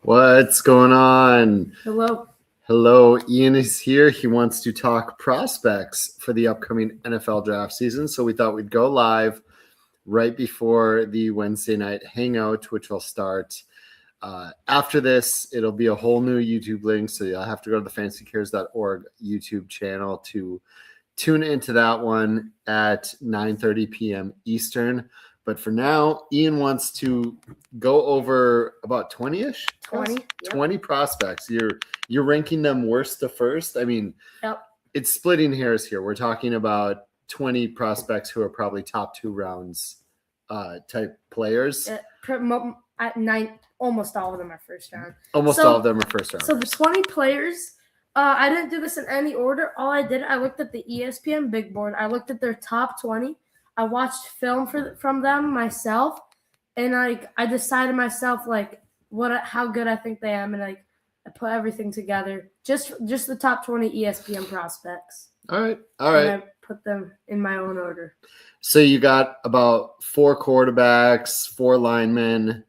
What's going on? Hello. Hello, Iain is here. He wants to talk prospects for the upcoming NFL draft season. So we thought we'd go live right before the Wednesday night hangout, which will start after this. It'll be a whole new YouTube link. So you'll have to go to the fantasycares.org YouTube channel to tune into that one at 9:30 p.m. Eastern. But for now, Iain wants to go over about 20-ish? 20 prospects. You're ranking them worst to first. I mean, It's splitting hairs here. We're talking about 20 prospects who are probably top 2 rounds type players. Almost all of them are first round. All of them are first round. So the 20 players, I didn't do this in any order. All I did, I looked at the ESPN big board. I looked at their top 20. I watched film from them myself, and I decided myself how good I think they am, and I put everything together. Just the top 20 ESPN prospects. All right. And I put them in my own order. So you got about 4 quarterbacks, 4 linemen,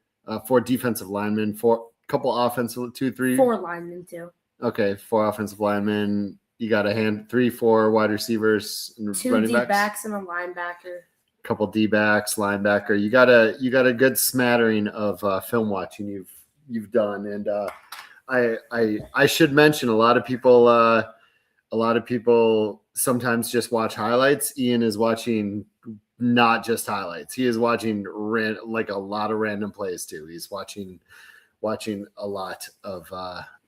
4 defensive linemen, 4 couple offensive, 2, 3. 4 linemen too. Okay, 4 offensive linemen. You got 3, 4 wide receivers and 2 running backs. D-backs and a linebacker. Couple D-backs, linebacker. You got a good smattering of film watching you've done, and I should mention a lot of people sometimes just watch highlights. Iain is watching not just highlights. He is watching a lot of random plays too. He's watching a lot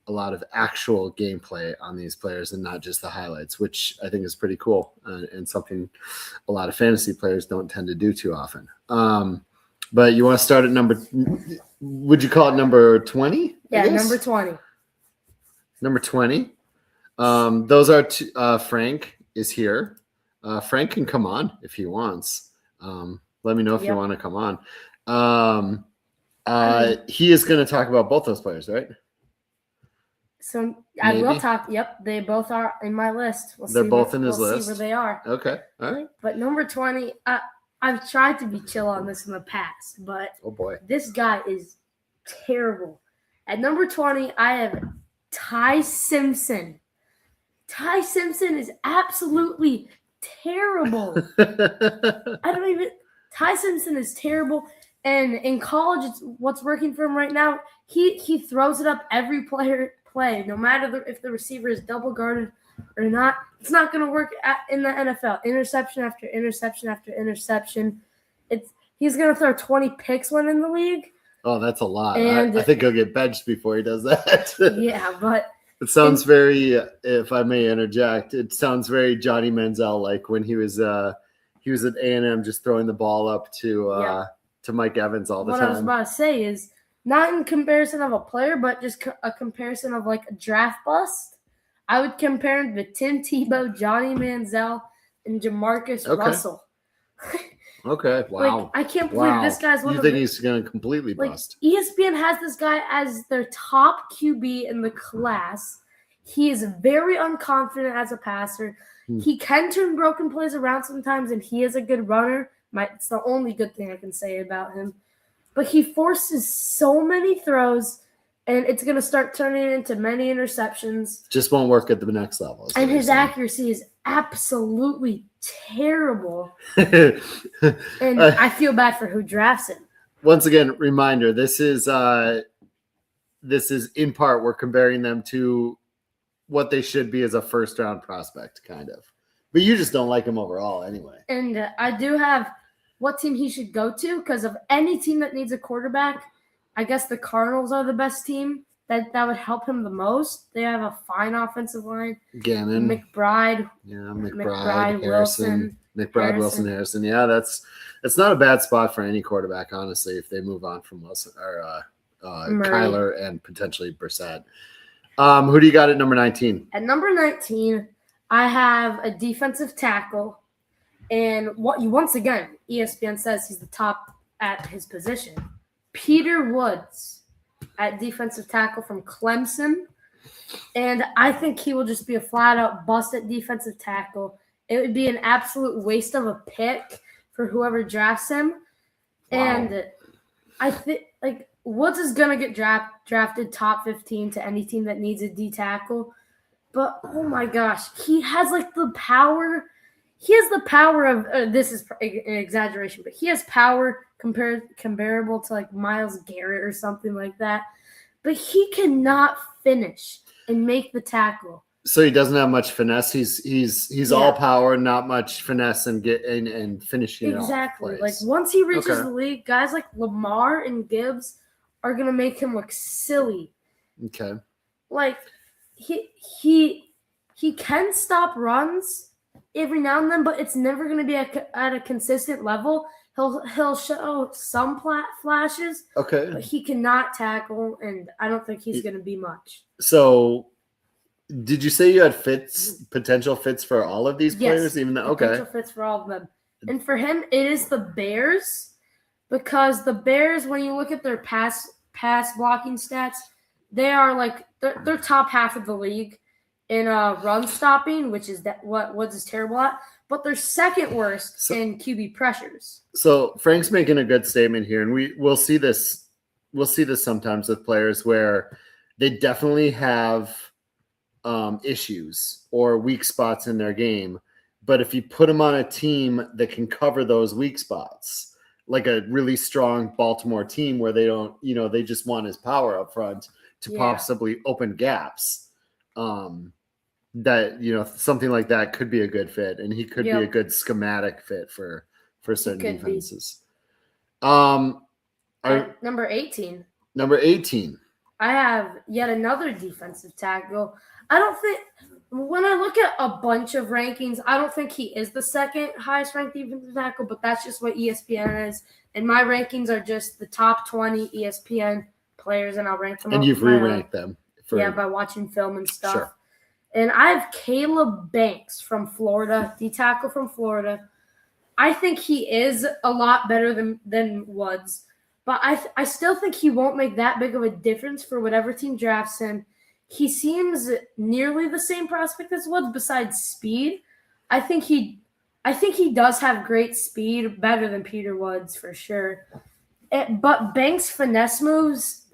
of actual gameplay on these players and not just the highlights, which I think is pretty cool and something a lot of fantasy players don't tend to do too often. But you want to start at would you call it number 20? Yeah, number 20. Number 20. Those are Frank is here. Frank can come on if he wants. Let me know if you want to come on. He is going to talk about both those players, right? So I will talk. Yep, they both are in my list. They're both in his list. We'll see where they are. Okay, all right. But number 20, I've tried to be chill on this in the past, but oh boy, this guy is terrible. At number 20, I have Ty Simpson. Ty Simpson is absolutely terrible. Ty Simpson is terrible. And in college, it's what's working for him right now. He throws it up every play, no matter if the receiver is double guarded or not. It's not going to work in the NFL. Interception after interception after interception. He's going to throw 20 picks when in the league. Oh, that's a lot. I think he'll get benched before he does that. Yeah, but it sounds very, if I may interject, it sounds very Johnny Manziel like when he was at A&M just throwing the ball up to Mike Evans all the time. What I was about to say is not in comparison of a player, but just a comparison of like a draft bust. I would compare him to Tim Tebow, Johnny Manziel, and Jamarcus Russell. Okay, wow. I can't believe this guy's one of the – You think he's going to completely bust? ESPN has this guy as their top QB in the class. He is very unconfident as a passer. He can turn broken plays around sometimes, and he is a good runner. It's the only good thing I can say about him. But he forces so many throws, and it's going to start turning into many interceptions. Just won't work at the next level. And his accuracy is absolutely terrible. And I feel bad for who drafts him. Once again, reminder, this is in part we're comparing them to what they should be as a first-round prospect, kind of. But you just don't like him overall anyway. And I do have what team he should go to, because of any team that needs a quarterback, I guess the Cardinals are the best team that would help him the most. They have a fine offensive line. Gannon. McBride. Yeah, McBride, Harrison. Wilson, Harrison. Yeah, that's not a bad spot for any quarterback, honestly, if they move on from Wilson or Kyler and potentially Brissett. Who do you got at number 19? At number 19, I have a defensive tackle. And once again, ESPN says he's the top at his position. Peter Woods at defensive tackle from Clemson. And I think he will just be a flat-out bust at defensive tackle. It would be an absolute waste of a pick for whoever drafts him. Wow. And I think, Woods is going to get drafted top 15 to any team that needs a D tackle. But, oh my gosh, he has like the power. He has the power of, this is an exaggeration, but he has power comparable to like Myles Garrett or something like that. But he cannot finish and make the tackle. So he doesn't have much finesse. He's all power, not much finesse and finishing exactly. It off Like once he reaches the league, guys like Lamar and Gibbs are gonna make him look silly. Okay. Like he can stop runs every now and then, but it's never gonna be at a consistent level. He'll show some flashes. Okay. But he cannot tackle, and I don't think he's gonna be much. So. Did you say you had potential fits for all of these players? Yes, even though potential fits for all of them. And for him, it is the Bears, because the Bears, when you look at their pass blocking stats, they are like they're top half of the league in run stopping, which is what Woods is terrible at. But they're second worst in QB pressures. So Frank's making a good statement here, and we'll see this. We'll see this sometimes with players where they definitely have issues or weak spots in their game. But if you put them on a team that can cover those weak spots, like a really strong Baltimore team where they don't, they just want his power up front to possibly open gaps, that, something like that could be a good fit. And he could be a good schematic fit for certain defenses. Number 18. Number 18. I have yet another defensive tackle. I don't think, when I look at a bunch of rankings, I don't think he is the second highest ranked defensive tackle, but that's just what ESPN is. And my rankings are just the top 20 ESPN players, and I'll rank them. And you've re-ranked them. By watching film and stuff. Sure. And I have Caleb Banks from Florida, D tackle from Florida. I think he is a lot better than Woods, but I still think he won't make that big of a difference for whatever team drafts him. He seems nearly the same prospect as Woods besides speed. I think he does have great speed, better than Peter Woods for sure. But Banks' finesse moves,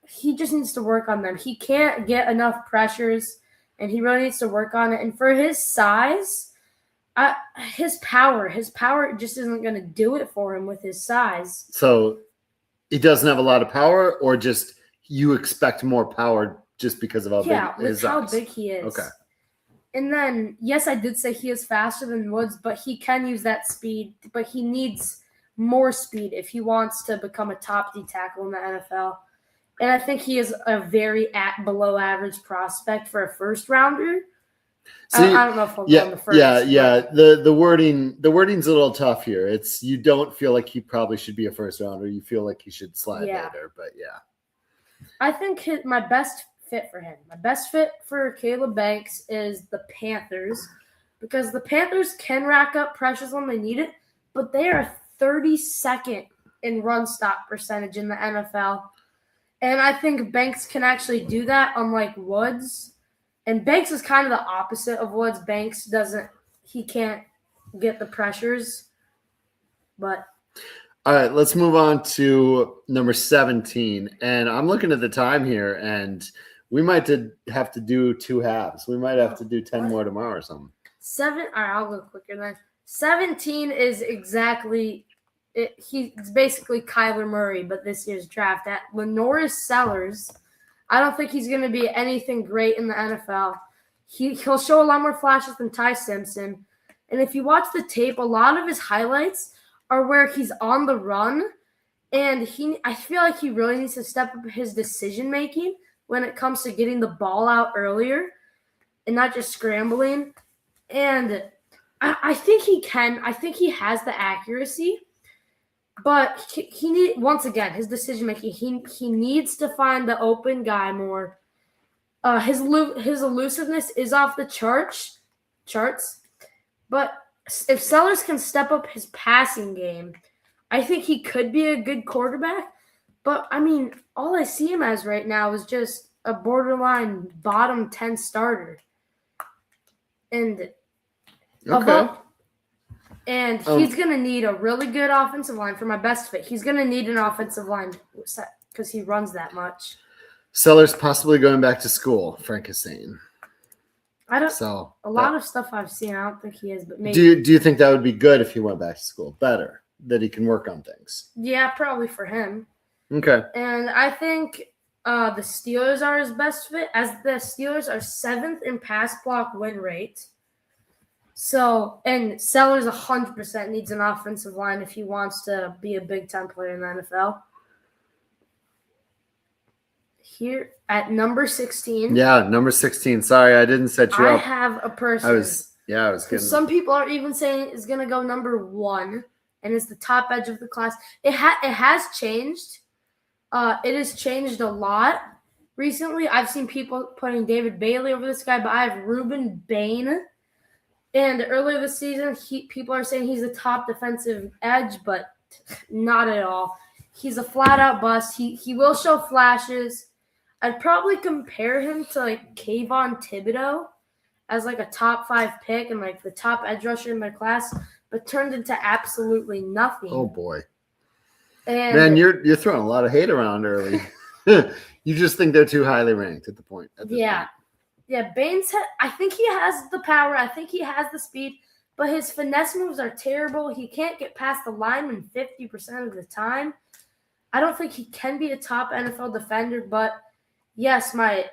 he just needs to work on them. He can't get enough pressures, and he really needs to work on it. And for his size, his power just isn't going to do it for him with his size. So he doesn't have a lot of power, or just you expect more power just because of how big he is. Okay. And then, yes, I did say he is faster than Woods, but he can use that speed. But he needs more speed if he wants to become a top D tackle in the NFL. And I think he is a very below average prospect for a first rounder. I don't know if he'll go in the first. Yeah. The wording's a little tough here. It's, you don't feel like he probably should be a first rounder. You feel like he should slide later, but yeah. I think my best fit for Caleb Banks is the Panthers, because the Panthers can rack up pressures when they need it, but they are 32nd in run stop percentage in the NFL. And I think Banks can actually do that, unlike Woods. And Banks is kind of the opposite of Woods. Banks he can't get the pressures. But all right, let's move on to number 17. And I'm looking at the time here, and we might have to do two halves. We might have to do 10 more tomorrow or something. All right, I'll go quicker then. 17 is exactly – he's basically Kyler Murray, but this year's draft. At Lenoris Sellers, I don't think he's going to be anything great in the NFL. He'll show a lot more flashes than Ty Simpson. And if you watch the tape, a lot of his highlights are where he's on the run, and I feel like he really needs to step up his decision-making when it comes to getting the ball out earlier and not just scrambling. And I think he can. I think he has the accuracy, but once again, his decision-making, he needs to find the open guy more. His elusiveness is off the charts, but if Sellers can step up his passing game, I think he could be a good quarterback. But, I mean, all I see him as right now is just a borderline bottom 10 starter. And he's going to need a really good offensive line for my best fit. He's going to need an offensive line because he runs that much. Sellers possibly going back to school, Frank is saying. I don't. So A lot of stuff I've seen, I don't think he is, but maybe. Do you think that would be good if he went back to school? Better that he can work on things. Yeah, probably for him. Okay. And I think the Steelers are his best fit, as the Steelers are 7th in pass block win rate. So, and Sellers 100% needs an offensive line if he wants to be a Big Ten player in the NFL. Here at number 16. Yeah, number 16. Sorry, I didn't set you I up. have a person. I was getting. Some people are even saying is going to go number 1 and is the top edge of the class. It has changed. It has changed a lot recently. I've seen people putting David Bailey over this guy, but I have Ruben Bain. And earlier this season, people are saying he's a top defensive edge, but not at all. He's a flat-out bust. He will show flashes. I'd probably compare him to like Kayvon Thibodeau as like a top 5 pick and like the top edge rusher in their class, but turned into absolutely nothing. Oh boy. And man, you're throwing a lot of hate around early. You just think they're too highly ranked at the point. Yeah. Yeah, Baines, I think he has the power. I think he has the speed, but his finesse moves are terrible. He can't get past the lineman 50% of the time. I don't think he can be a top NFL defender, but yes, my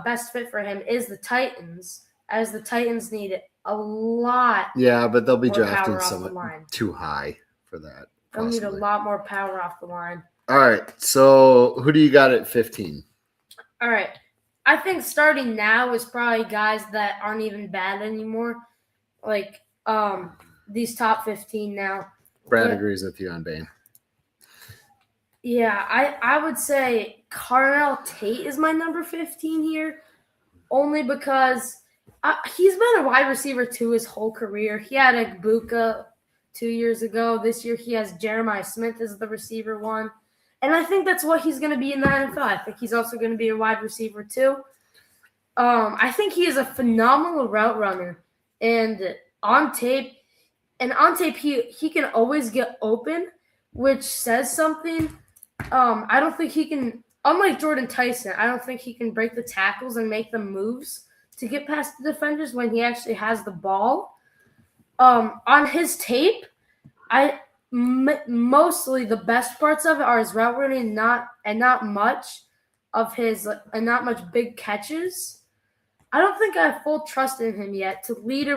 best fit for him is the Titans, as the Titans need a lot. Yeah, but they'll be more drafting power off the someone line. too high for that. They'll need a possibly. lot more power off the line. All right, so who do you got at 15? All right. I think starting now is probably guys that aren't even bad anymore. Like these top 15 now. Brad agrees with you on Bain. Yeah, I would say Carnell Tate is my number 15 here, only because he's been a wide receiver too his whole career. He had Egbuka 2 years ago. This year he has Jeremiah Smith as the receiver 1. And I think that's what he's going to be in the NFL. I think he's also going to be a wide receiver too. I think he is a phenomenal route runner. And on tape, he can always get open, which says something. I don't think he can, unlike Jordan Tyson, I don't think he can break the tackles and make the moves to get past the defenders when he actually has the ball. On his tape, mostly the best parts of it are his route running, not much big catches. I don't think I have full trust in him yet to be a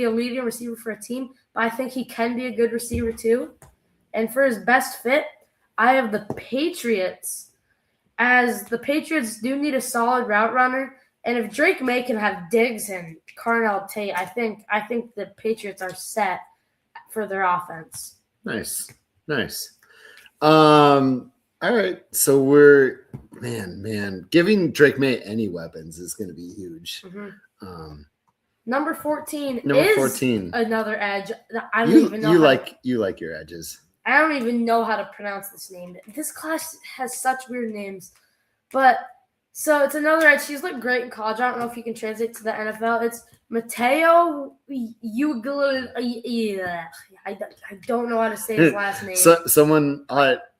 leading receiver for a team, but I think he can be a good receiver too. And for his best fit, I have the Patriots, as the Patriots do need a solid route runner. And if Drake May can have Diggs and Carnell Tate, I think the Patriots are set for their offense. Nice. All right. So we're giving Drake May any weapons is going to be huge. Mm-hmm. Number 14 14. Another edge. I don't even know. You like your edges. I don't even know how to pronounce this name. This class has such weird names. But so it's another edge. He's looked great in college. I don't know if he can translate to the NFL. It's Mateo Ugla. I don't know how to say his last name.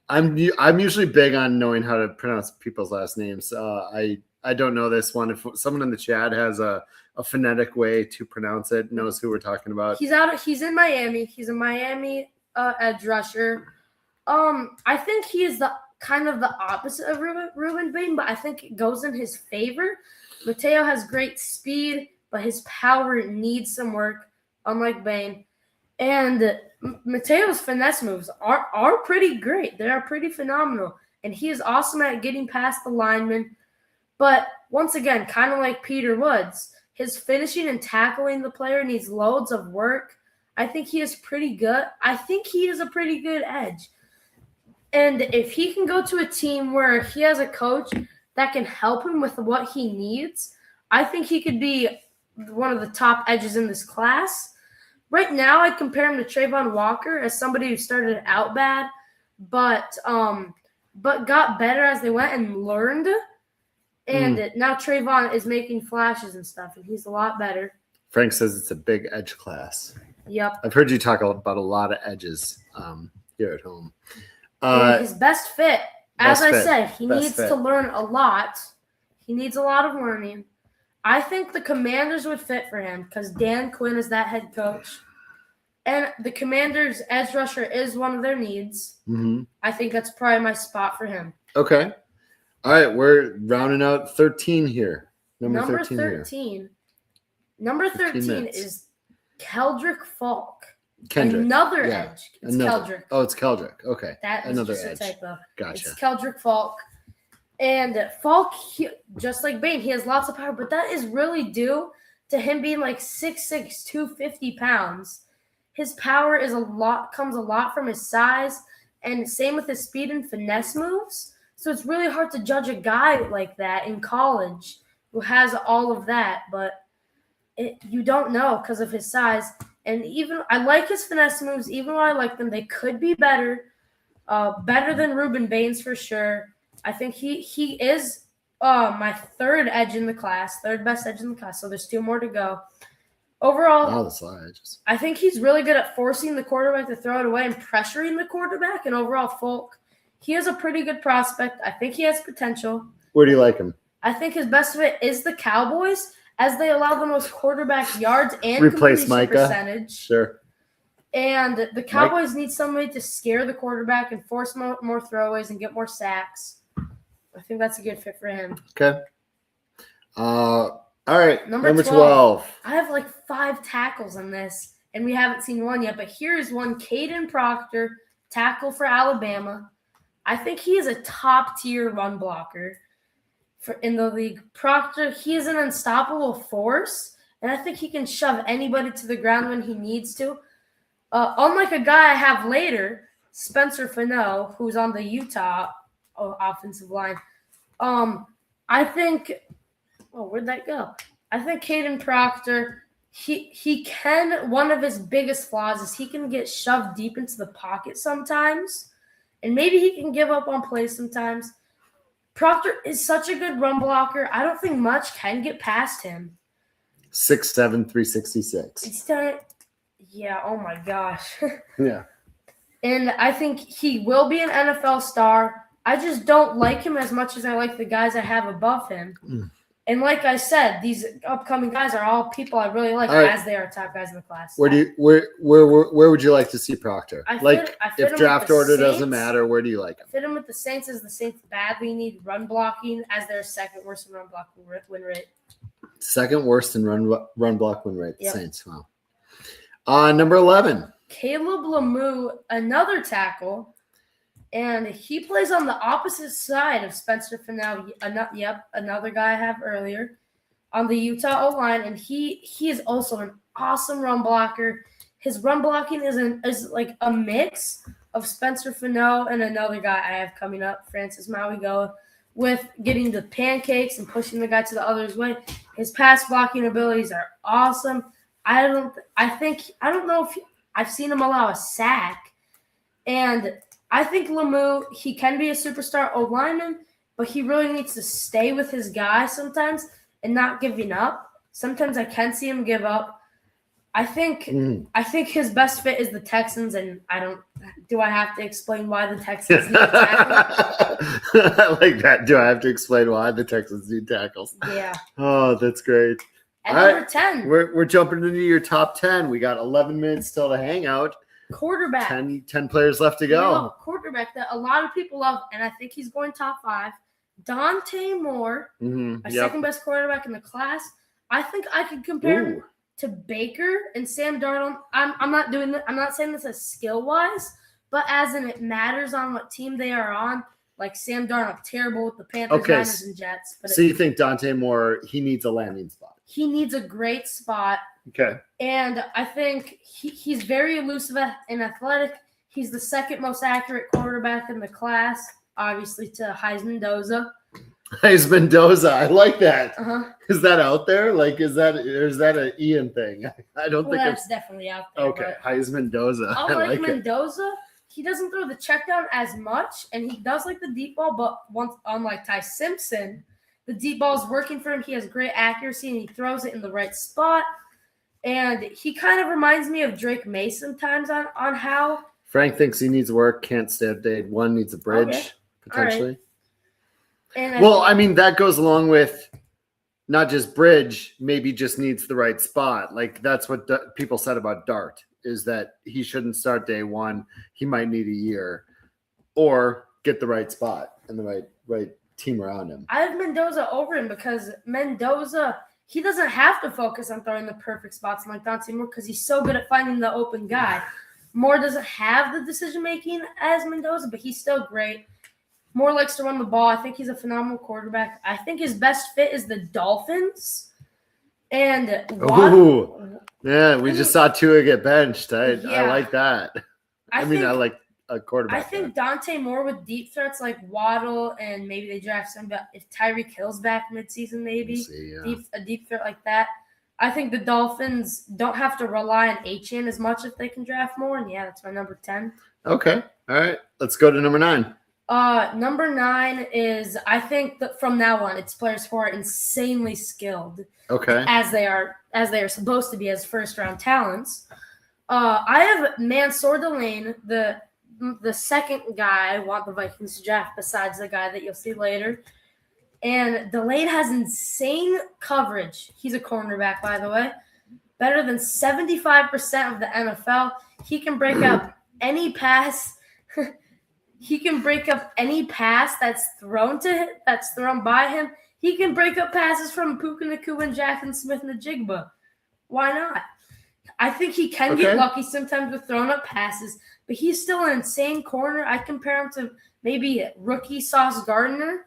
I'm usually big on knowing how to pronounce people's last names. I don't know this one. If someone in the chat has a phonetic way to pronounce it, knows who we're talking about. He's in Miami. He's a Miami edge rusher. I think he is the kind of the opposite of Ruben Bain, but I think it goes in his favor. Mateo has great speed, but his power needs some work, unlike Bain. And Mateo's finesse moves are pretty great. They are pretty phenomenal. And he is awesome at getting past the linemen. But once again, kind of like Peter Woods, his finishing and tackling the player needs loads of work. I think he is pretty good. I think he is a pretty good edge. And if he can go to a team where he has a coach that can help him with what he needs, I think he could be one of the top edges in this class. Right now, I'd compare him to Trayvon Walker as somebody who started out bad, but got better as they went and learned. And now Trayvon is making flashes and stuff, and he's a lot better. Frank says it's a big edge class. Yep. I've heard you talk about a lot of edges here at home. His best fit As Best I fit. said, he Best needs fit. to learn a lot. He needs a lot of learning. I think the Commanders would fit for him because Dan Quinn is that head coach. And the Commanders' edge rusher is one of their needs. Mm-hmm. I think that's probably my spot for him. Okay. All right, we're rounding out 13 here. Number 13 here. Number 15 13 minutes. is Keldrick Falk. Kendrick. Another Yeah. edge. It's Keldrick. Oh, it's Keldrick. Okay. That is Another just edge. a typo. Gotcha. It's Keldrick Falk. And Falk, just like Bain, he has lots of power, but that is really due to him being like 6'6", 250 pounds. His power comes a lot from his size, and same with his speed and finesse moves. So it's really hard to judge a guy like that in college who has all of that, but you don't know because of his size. And even I like his finesse moves, even though I like them, they could be better. Better than Ruben Baines for sure. I think he is my third best edge in the class. So there's 2 more to go. Overall, wow, that's a lot of edges. I think he's really good at forcing the quarterback to throw it away and pressuring the quarterback. And overall, Falk, he is a pretty good prospect. I think he has potential. Where do you like him? I think his best fit is the Cowboys, as they allow the most quarterback yards and Replace completion Micah? percentage. Sure. And the Cowboys need somebody to scare the quarterback and force more throwaways and get more sacks. I think that's a good fit for him. Okay. All right. Number 12. I have like 5 tackles on this, and we haven't seen one yet. But here's one: Caden Proctor, tackle for Alabama. I think he is a top-tier run blocker in the league. Proctor, he is an unstoppable force, and I think he can shove anybody to the ground when he needs to. Unlike a guy I have later, Spencer Fano, who's on the Utah offensive line. I think where'd that go? I think Caden Proctor, he can, one of his biggest flaws is he can get shoved deep into the pocket sometimes, and maybe he can give up on plays sometimes. Proctor is such a good run blocker. I don't think much can get past him. 6'7", 366. He's done it. Yeah, oh my gosh. Yeah. And I think he will be an NFL star. I just don't like him as much as I like the guys I have above him. Mm. And like I said, these upcoming guys are all people I really like as they are top guys in the class. Where would you like to see Proctor? I fit if him draft with the order doesn't Saints. matter, where do you like him? Fit him with the Saints as the Saints badly need run blocking as their second worst run block win rate. Second worst in run block win rate. The Yep. Saints. Wow. Number 11. Caleb Lemieux, another tackle, and he plays on the opposite side of Spencer Fano. Another guy I have earlier on the Utah O-line, and he is also an awesome run blocker. His run blocking is like a mix of Spencer Fano and another guy I have coming up, Francis Mauigoa, with getting the pancakes and pushing the guy to the other's way. His pass blocking abilities are awesome. I don't know if I've seen him allow a sack, and I think Lemieux, he can be a superstar O-lineman, but he really needs to stay with his guy sometimes and not giving up. Sometimes I can see him give up. I think his best fit is the Texans, and do I have to explain why the Texans need tackle? I like that. Do I have to explain why the Texans need tackles? Yeah. Oh, that's great. At All number right. 10, We're jumping into your top 10. We got 11 minutes still to hang out. quarterback. 10 players left to go. No, quarterback that a lot of people love, and I think he's going top 5. Dante Moore, my second best quarterback in the class. I think I could compare him to Baker and Sam Darnold. I'm not doing that. I'm not saying this as skill-wise, but as in it matters on what team they are on. Like Sam Darnold, terrible with the Panthers, Niners, and Jets. But so you think Dante Moore, he needs a landing spot? He needs a great spot. Okay. And I think he's very elusive and athletic. He's the second most accurate quarterback in the class, obviously to Heisman Doza. Heisman Doza, I like that. Uh-huh. Is that out there? Like, is that an Iain thing? I don't think that's definitely out there. Okay, Heisman Doza. I like Mendoza. He doesn't throw the check down as much, and he does like the deep ball, but unlike Ty Simpson, the deep ball is working for him. He has great accuracy, and he throws it in the right spot. And he kind of reminds me of Drake May sometimes on how. Frank thinks he needs work, can't stay updated. One needs a bridge. Okay. potentially. And I mean, that goes along with not just Bridge, maybe just needs the right spot. Like that's what people said about Dart, is that he shouldn't start day one. He might need a year, or get the right spot and the right team around him. I have Mendoza over him because Mendoza, he doesn't have to focus on throwing the perfect spots like Dante Moore because he's so good at finding the open guy. Moore doesn't have the decision-making as Mendoza, but he's still great. Moore likes to run the ball. I think he's a phenomenal quarterback. I think his best fit is the Dolphins. And we just saw Tua get benched. I like that. I like a quarterback. I think Dante Moore with deep threats like Waddle, and maybe they draft somebody. If Tyreek Hill's back midseason, maybe a deep threat like that. I think the Dolphins don't have to rely on Iain as much if they can draft more. And that's my number 10. Okay. All right. Let's go to number 9. Number 9 is, I think that from now on, it's players who are insanely skilled. Okay. As they are supposed to be as first round talents. I have Mansour Delane, the second guy I want the Vikings to draft besides the guy that you'll see later. And Delane has insane coverage. He's a cornerback, by the way. Better than 75% of the NFL. He can break up any pass. He can break up any pass that's thrown by him. He can break up passes from Puka Nacua and Jackson Smith-Njigba. Why not? I think he can get lucky sometimes with throwing up passes, but he's still an insane corner. I compare him to maybe rookie Sauce Gardner.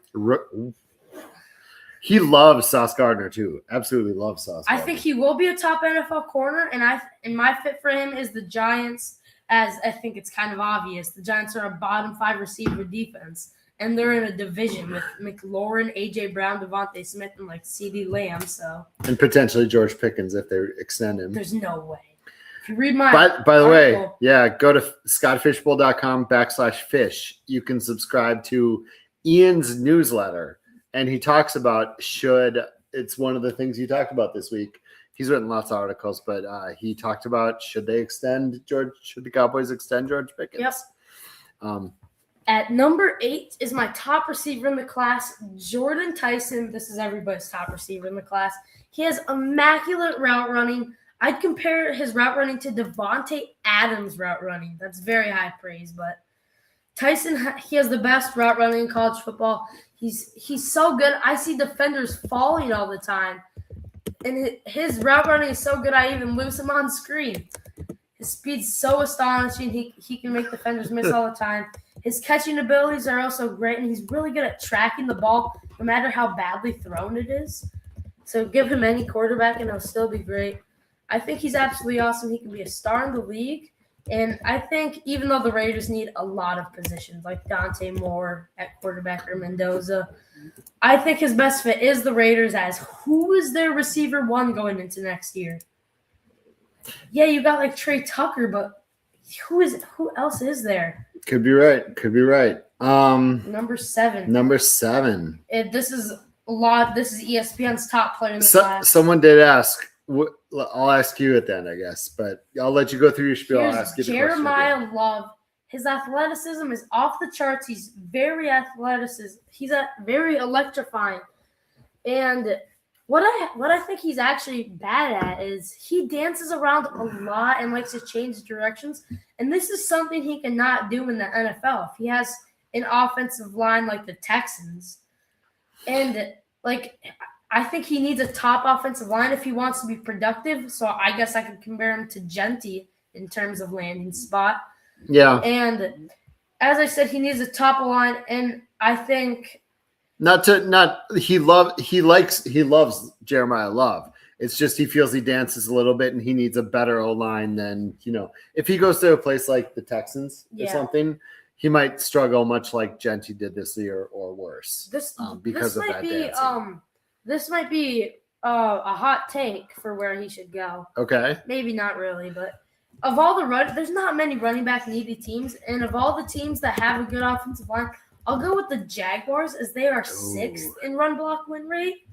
He loves Sauce Gardner too. Absolutely loves Sauce Gardner. I think he will be a top NFL corner, and my fit for him is the Giants, as I think it's kind of obvious. The Giants are a bottom 5 receiver defense, and they're in a division with McLaurin, A.J. Brown, Devontae Smith, and CeeDee Lamb. And potentially George Pickens if they extend him. There's no way. If you read my By the way, go to scottfishbowl.com/fish. You can subscribe to Iain's newsletter, and he talks about it's one of the things you talked about this week. He's written lots of articles, but he talked about should the Cowboys extend George Pickens? Yep. At number 8 is my top receiver in the class, Jordan Tyson. This is everybody's top receiver in the class. He has immaculate route running. I'd compare his route running to Devontae Adams' route running. That's very high praise, but Tyson, he has the best route running in college football. He's so good. I see defenders falling all the time. And his route running is so good, I even lose him on screen. His speed's so astonishing. He can make defenders miss all the time. His catching abilities are also great, and he's really good at tracking the ball no matter how badly thrown it is. So give him any quarterback, and he'll still be great. I think he's absolutely awesome. He can be a star in the league. And I think even though the Raiders need a lot of positions, like Dante Moore at quarterback or Mendoza, I think his best fit is the Raiders, as who is their receiver 1 going into next year? Yeah, you got Trey Tucker, but who else is there? Could be right. Number 7. This is ESPN's top player in the class. Someone did ask. I'll ask you at the end, I guess, but I'll let you go through your spiel. I'll ask you the question. Jeremiah Love. His athleticism is off the charts. He's very very electrifying. And what I think he's actually bad at is he dances around a lot and likes to change directions. And this is something he cannot do in the NFL. If he has an offensive line like the Texans, and I think he needs a top offensive line if he wants to be productive. So I guess I could compare him to Genty in terms of landing spot. Yeah. And as I said, he needs a top line, and I think he loves Jeremiah Love. It's just he feels he dances a little bit, and he needs a better O-line than, if he goes to a place like the Texans or something, he might struggle much like Genty did this year or worse because of that dancing. This might be a hot take for where he should go. Okay. Maybe not really, but of all there's not many running back needy teams, and of all the teams that have a good offensive line, I'll go with the Jaguars, as they are 6th in run block win rate,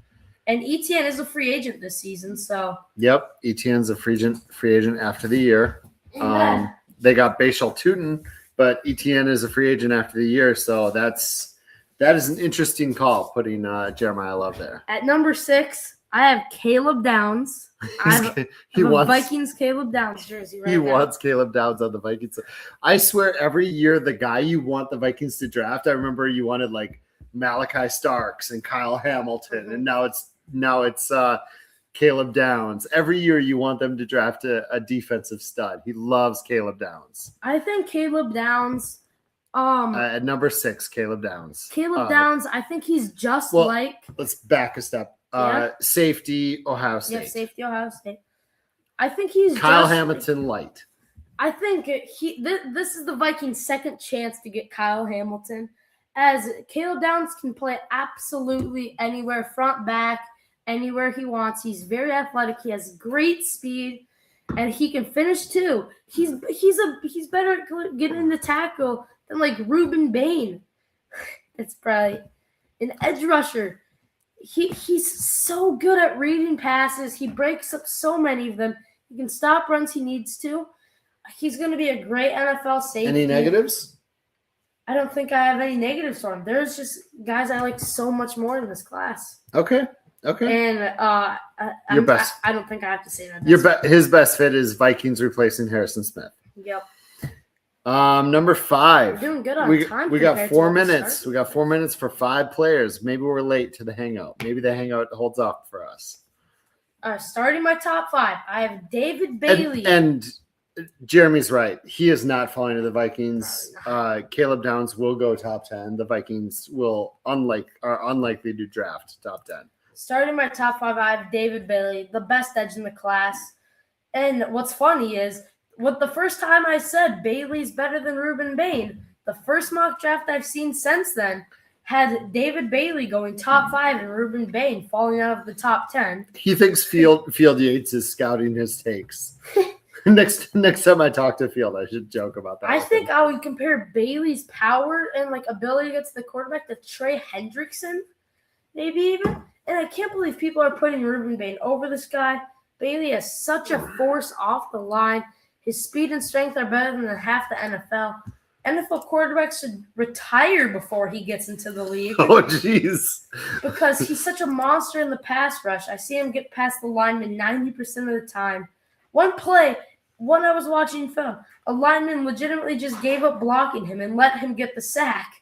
and Etienne is a free agent this season. So yep, Etienne's a free agent after the year. They got Bashal Tootin, but Etienne is a free agent after the year, so that's That is an interesting call, putting Jeremiah Love there. At number 6, I have Caleb Downs. I have a Vikings Caleb Downs jersey right now. He wants Caleb Downs on the Vikings. I swear, every year the guy you want the Vikings to draft, I remember you wanted like Malachi Starks and Kyle Hamilton, and now it's Caleb Downs. Every year you want them to draft a defensive stud. He loves Caleb Downs. I think Caleb Downs. At number 6, Caleb Downs. Downs, I think he's just like. Let's back a step. Safety, Ohio State. Yeah, safety, Ohio State. I think he's Kyle Hamilton light. I think this is the Vikings' second chance to get Kyle Hamilton, as Caleb Downs can play absolutely anywhere, front, back, anywhere he wants. He's very athletic. He has great speed, and he can finish too. He's better at getting the tackle than like Ruben Bain. It's probably an edge rusher. He's so good at reading passes. He breaks up so many of them. He can stop runs he needs to. He's going to be a great NFL safety. Any negatives? I don't think I have any negatives for him. There's just guys I like so much more in this class. Okay. And your best. I don't think I have to say that. His best fit is Vikings replacing Harrison Smith. Yep. Number 5. We're doing good on time. We got 4 minutes. We got 4 minutes for 5 players. Maybe we're late to the hangout. Maybe the hangout holds up for us. Starting my top 5, I have David Bailey. And Jeremy's right. He is not falling to the Vikings. Caleb Downs will go top 10. The Vikings are unlikely to draft top 10. Starting my top 5, I have David Bailey, the best edge in the class. And what's funny is, the first time I said Bailey's better than Ruben Bain, the first mock draft I've seen since then had David Bailey going top 5 and Ruben Bain falling out of the top 10. He thinks Field Yates is scouting his takes. Next time I talk to Field, I should joke about that. I think I would compare Bailey's power and like ability against the quarterback to Trey Hendrickson, maybe even. And I can't believe people are putting Ruben Bain over this guy. Bailey has such a force off the line. His speed and strength are better than half the NFL. NFL quarterbacks should retire before he gets into the league. Oh, jeez. Because he's such a monster in the pass rush. I see him get past the lineman 90% of the time. One play, when I was watching film, a lineman legitimately just gave up blocking him and let him get the sack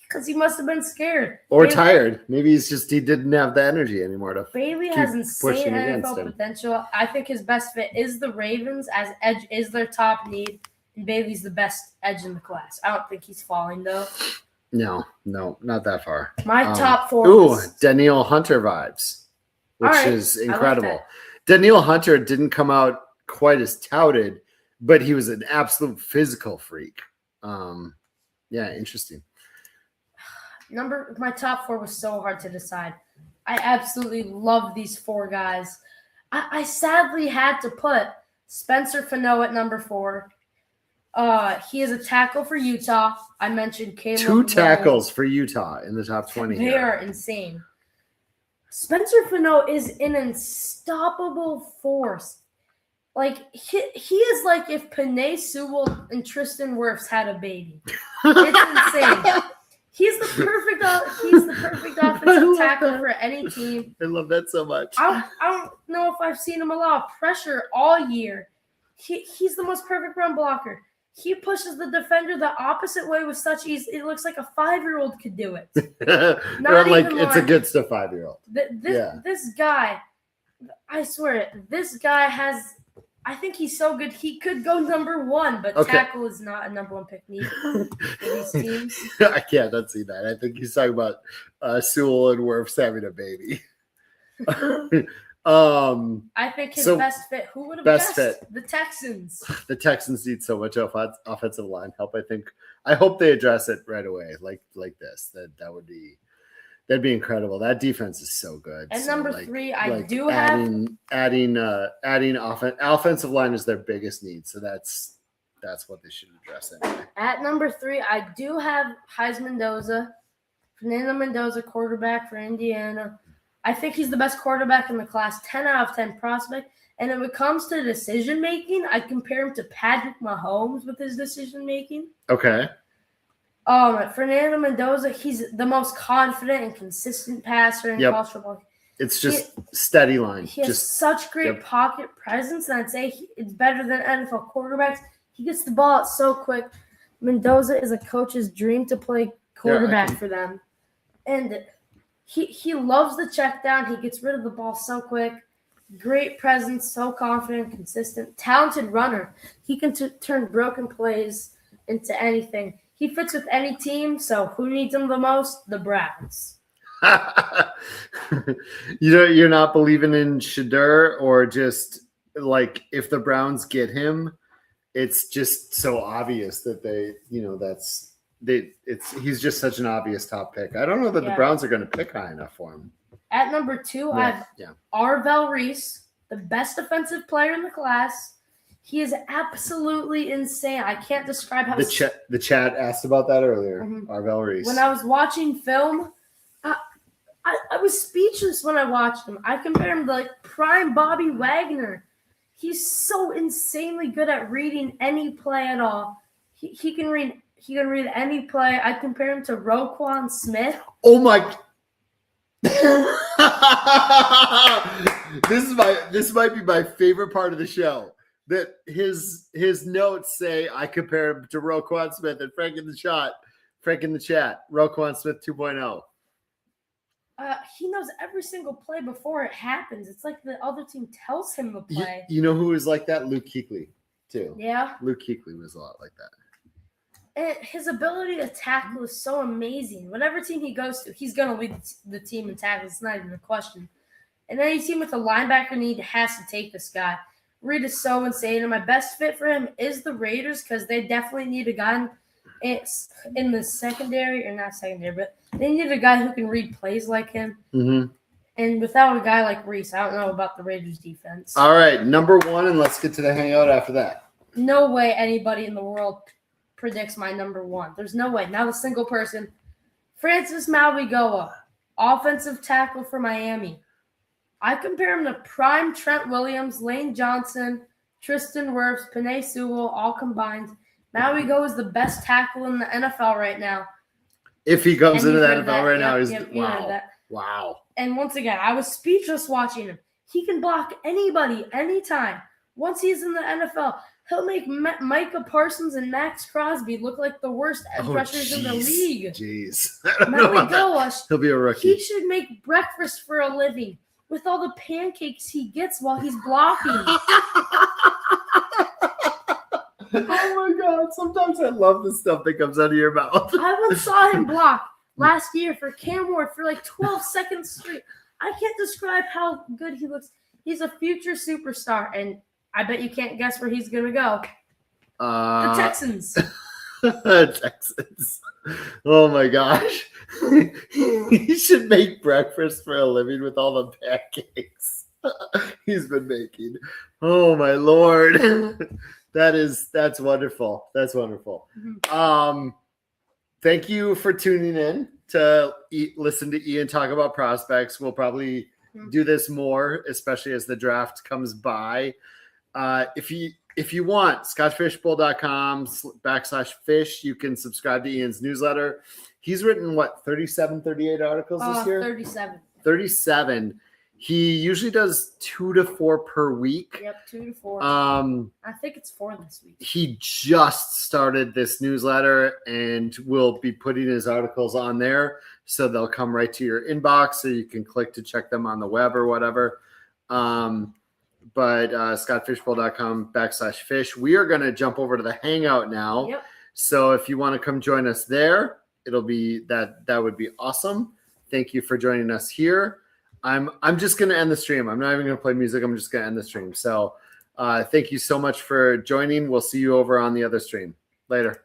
because he must have been scared. Or tired. Maybe he didn't have the energy anymore to Bailey has insane NFL potential. I think his best fit is the Ravens, as edge is their top need, and Bailey's the best edge in the class. I don't think he's falling, though. No, not that far. My top 4 Danielle Hunter vibes, which is incredible. Like Danielle Hunter didn't come out quite as touted, but he was an absolute physical freak. Interesting. My top 4 was so hard to decide. I absolutely love these 4 guys. I sadly had to put Spencer Fano at number 4. He is a tackle for Utah. I mentioned Caleb. 2 tackles for Utah in the top 20. They are insane. Spencer Fano is an unstoppable force. Like he is like if Penei Sewell and Tristan Wirfs had a baby. It's insane. He's the perfect offensive tackle for any team. I love that so much. I don't know if I've seen him allow pressure all year. He's the most perfect run blocker. He pushes the defender the opposite way with such ease. It looks like a 5-year-old could do it. Not like it's against a 5-year-old. This guy, I swear, this guy has. I think he's so good he could go number 1, but tackle is not a number 1 pick neither for these teams. I can't unsee that. I think he's talking about Sewell and Wirfs having a baby. I think his best fit. Who would have guessed? The Texans. The Texans need so much offensive line help. I hope they address it right away, like this. That'd be incredible. That defense is so good. And number 3, I do have adding offensive line is their biggest need. So that's what they should address anyway. At number 3, I do have Fernando Mendoza, quarterback for Indiana. I think he's the best quarterback in the class, 10 out of 10 prospect. And when it comes to decision making, I compare him to Patrick Mahomes with his decision making. Okay. Fernando Mendoza, he's the most confident and consistent passer in Yep. college football. It's just steady line. He has such great pocket presence, and I'd say it's better than NFL quarterbacks. He gets the ball out so quick. Mendoza is a coach's dream to play quarterback for them. And he loves the check down. He gets rid of the ball so quick. Great presence, so confident, consistent, talented runner. He can turn broken plays into anything. He fits with any team, so who needs him the most? The Browns. You're not believing in Shedeur, or just like if the Browns get him, it's just so obvious that he's just such an obvious top pick. I don't know that the Browns are going to pick high enough for him. At number 2, I have Arvell Reese, the best defensive player in the class. He is absolutely insane. I can't describe how the chat asked about that earlier. Arvell Reese. When I was watching film, I was speechless when I watched him. I compare him to like prime Bobby Wagner. He's so insanely good at reading any play at all. He can read any play. I compare him to Roquan Smith. Oh my! This might be my favorite part of the show. That his notes say I compare him to Roquan Smith, and Frank in the chat, Roquan Smith 2.0. He knows every single play before it happens. It's like the other team tells him the play. You know who was like that? Luke Kuechly, too. Yeah. Luke Kuechly was a lot like that. And his ability to tackle is so amazing. Whatever team he goes to, he's going to lead the team in tackles. It's not even a question. And any team with a linebacker need has to take this guy. Reed is so insane. And my best fit for him is the Raiders because they definitely need a guy in the secondary, or not secondary, but they need a guy who can read plays like him. Mm-hmm. And without a guy like Reese, I don't know about the Raiders defense. All right, number 1, and let's get to the hangout after that. No way anybody in the world predicts my number 1. There's no way. Not a single person. Francis Mauigoa, offensive tackle for Miami. I compare him to prime Trent Williams, Lane Johnson, Tristan Wirfs, Penei Sewell, all combined. Mauigoa is the best tackle in the NFL right now. If he comes into the NFL right now, he's wow. Wow. And once again, I was speechless watching him. He can block anybody, anytime. Once he's in the NFL, he'll make Micah Parsons and Max Crosby look like the worst edge rushers in the league. Jeez. Mauigoa, he'll be a rookie. He should make breakfast for a living with all the pancakes he gets while he's blocking. Oh my God! Sometimes I love the stuff that comes out of your mouth. I once saw him block last year for Cam Ward for like 12 seconds straight. I can't describe how good he looks. He's a future superstar, and I bet you can't guess where he's gonna go. The Texans. Texans. Oh my gosh! He should make breakfast for a living with all the pancakes he's been making. Oh my Lord! That's wonderful. That's wonderful. Mm-hmm. Thank you for tuning in to listen to Iain talk about prospects. We'll probably do this more, especially as the draft comes by. If you want, scotchfishbowl.com/fish, you can subscribe to Iain's newsletter. He's written 37, 38 articles this year? 37. He usually does 2 to 4 per week. Yep, 2 to 4. I think it's 4 this week. He just started this newsletter, and we'll be putting his articles on there, so they'll come right to your inbox, so you can click to check them on the web or whatever. But scottfishbowl.com/fish. We are going to jump over to the Hangout now. Yep. So if you want to come join us there, it'll be that would be awesome. Thank you for joining us here. I'm just going to end the stream. I'm not even going to play music. I'm just going to end the stream. So thank you so much for joining. We'll see you over on the other stream. Later.